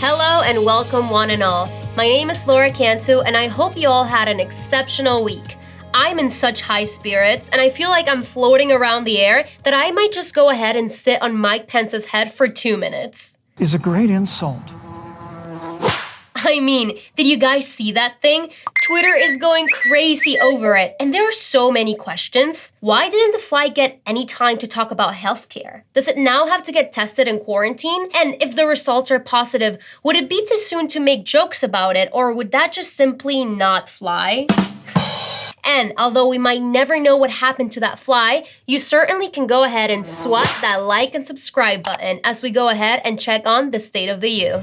Hello and welcome one and all. My name is Laura Cantu and I hope you all had an exceptional week. I'm in such high spirits and I feel like I'm floating around the air that I might just go ahead and sit on Mike Pence's head for 2 minutes. Is a great insult. I mean, did you guys see that thing? Twitter is going crazy over it, and there are so many questions. Why didn't the flight get any time to talk about healthcare? Does it now have to get tested in quarantine? And if the results are positive, would it be too soon to make jokes about it, or would that just simply not fly? And although we might never know what happened to that fly, you certainly can go ahead and swat that like and subscribe button as we go ahead and check on the state of the U.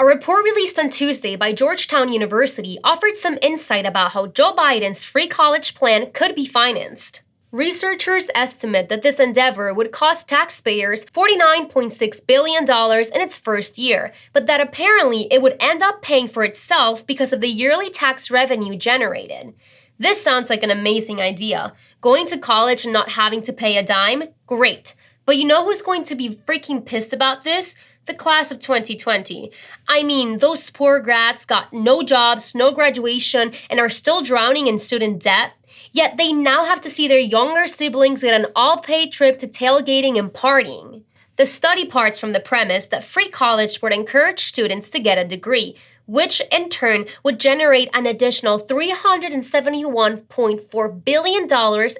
A report released on Tuesday by Georgetown University offered some insight about how Joe Biden's free college plan could be financed. Researchers estimate that this endeavor would cost taxpayers $49.6 billion in its first year, but that apparently it would end up paying for itself because of the yearly tax revenue generated. This sounds like an amazing idea. Going to college and not having to pay a dime? Great. But you know who's going to be freaking pissed about this? The class of 2020. I mean, those poor grads got no jobs, no graduation, and are still drowning in student debt. Yet they now have to see their younger siblings get an all-paid trip to tailgating and partying. The study parts from the premise that free college would encourage students to get a degree, which in turn would generate an additional $371.4 billion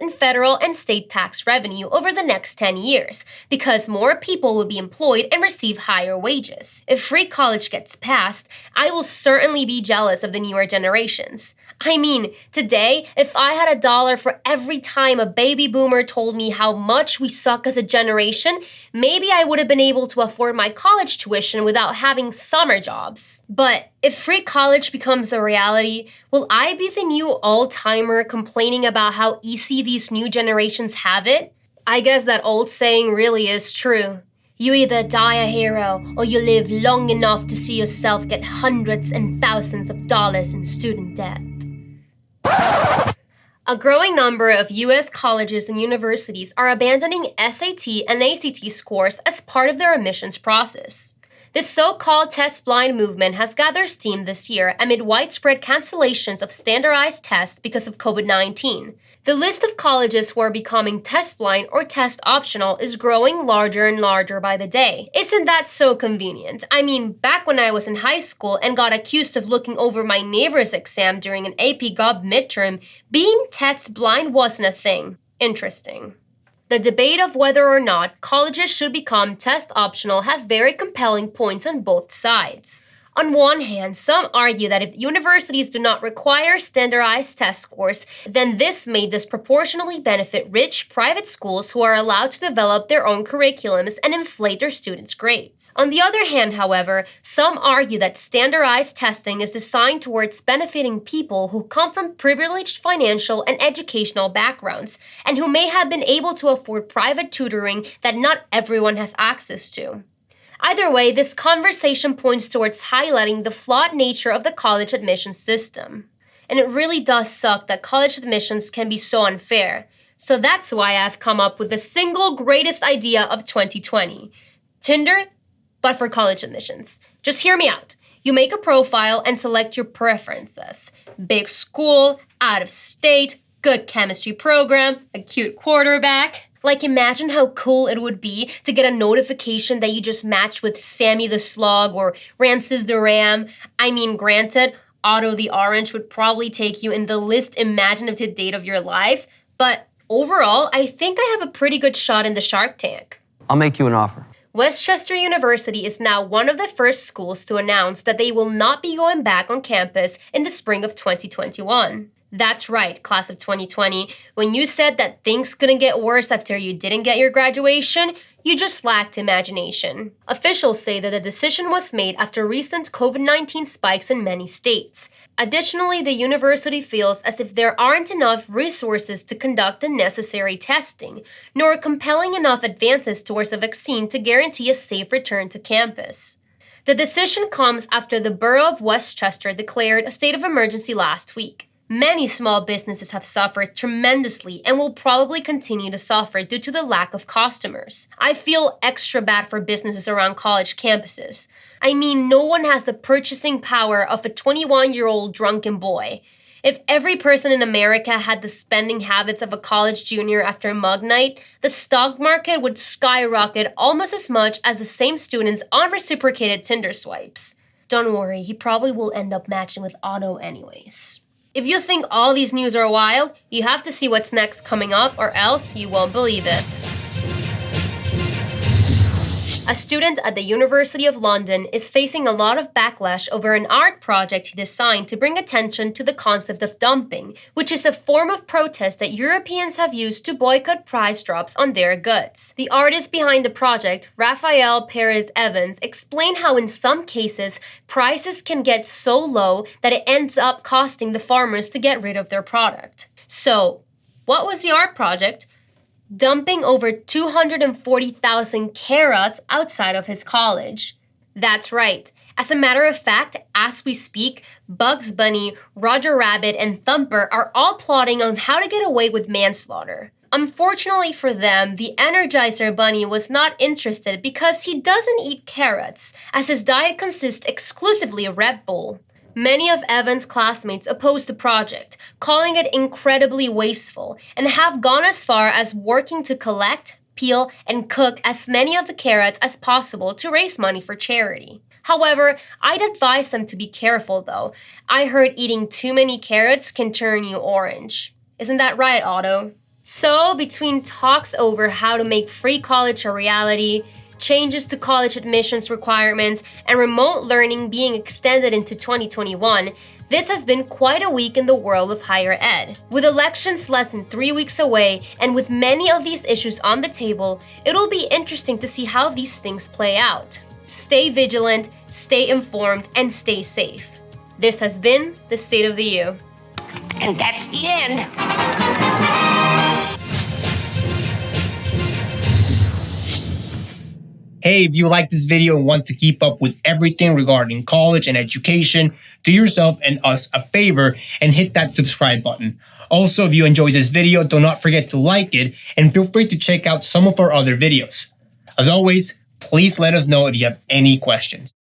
in federal and state tax revenue over the next 10 years, because more people would be employed and receive higher wages. If free college gets passed, I will certainly be jealous of the newer generations. I mean, today, if I had $1 for every time a baby boomer told me how much we suck as a generation, maybe I would have been able to afford my college tuition without having summer jobs. But if free college becomes a reality, will I be the new all-timer complaining about how easy these new generations have it? I guess that old saying really is true. You either die a hero or you live long enough to see yourself get hundreds and thousands of dollars in student debt. A growing number of U.S. colleges and universities are abandoning SAT and ACT scores as part of their admissions process. This so-called test-blind movement has gathered steam this year amid widespread cancellations of standardized tests because of COVID-19. The list of colleges who are becoming test-blind or test-optional is growing larger and larger by the day. Isn't that so convenient? I mean, back when I was in high school and got accused of looking over my neighbor's exam during an AP Gov midterm, being test-blind wasn't a thing. Interesting. The debate of whether or not colleges should become test-optional has very compelling points on both sides. On one hand, some argue that if universities do not require standardized test scores, then this may disproportionately benefit rich private schools who are allowed to develop their own curriculums and inflate their students' grades. On the other hand, however, some argue that standardized testing is designed towards benefiting people who come from privileged financial and educational backgrounds, and who may have been able to afford private tutoring that not everyone has access to. Either way, this conversation points towards highlighting the flawed nature of the college admissions system. And it really does suck that college admissions can be so unfair. So that's why I've come up with the single greatest idea of 2020. Tinder, but for college admissions. Just hear me out. You make a profile and select your preferences. Big school, out of state, good chemistry program, a cute quarterback. Like, imagine how cool it would be to get a notification that you just matched with Sammy the Slug or Ramses the Ram. I mean, granted, Otto the Orange would probably take you in the least imaginative date of your life, but overall, I think I have a pretty good shot in the Shark Tank. I'll make you an offer. Westchester University is now one of the first schools to announce that they will not be going back on campus in the spring of 2021. That's right, class of 2020. When you said that things couldn't get worse after you didn't get your graduation, You just lacked imagination. Officials say that the decision was made after recent COVID-19 spikes in many states. Additionally, the university feels as if there aren't enough resources to conduct the necessary testing, nor compelling enough advances towards a vaccine to guarantee a safe return to campus. The decision comes after the borough of Westchester declared a state of emergency last week. Many small businesses have suffered tremendously and will probably continue to suffer due to the lack of customers. I feel extra bad for businesses around college campuses. I mean, no one has the purchasing power of a 21-year-old drunken boy. If every person in America had the spending habits of a college junior after mug night, the stock market would skyrocket almost as much as the same students' unreciprocated Tinder swipes. Don't worry, he probably will end up matching with Otto anyways. If you think all these news are wild, you have to see what's next coming up, or else you won't believe it. A student at the University of London is facing a lot of backlash over an art project he designed to bring attention to the concept of dumping, which is a form of protest that Europeans have used to boycott price drops on their goods. The artist behind the project, Rafael Perez Evans, explained how in some cases, prices can get so low that it ends up costing the farmers to get rid of their product. So, what was the art project? Dumping over 240,000 carrots outside of his college. That's right. As a matter of fact, as we speak, Bugs Bunny, Roger Rabbit, and Thumper are all plotting on how to get away with manslaughter. Unfortunately for them, the Energizer Bunny was not interested because he doesn't eat carrots, as his diet consists exclusively of Red Bull. Many of Evan's classmates opposed the project, calling it incredibly wasteful, and have gone as far as working to collect, peel, and cook as many of the carrots as possible to raise money for charity. However, I'd advise them to be careful though. I heard eating too many carrots can turn you orange. Isn't that right, Otto? So, between talks over how to make free college a reality, changes to college admissions requirements, and remote learning being extended into 2021, this has been quite a week in the world of higher ed. With elections less than 3 weeks away, and with many of these issues on the table, it'll be interesting to see how these things play out. Stay vigilant, stay informed, and stay safe. This has been the State of the U. And that's the end. Hey, if you like this video and want to keep up with everything regarding college and education, do yourself and us a favor and hit that subscribe button. Also, if you enjoyed this video, do not forget to like it and feel free to check out some of our other videos. As always, please let us know if you have any questions.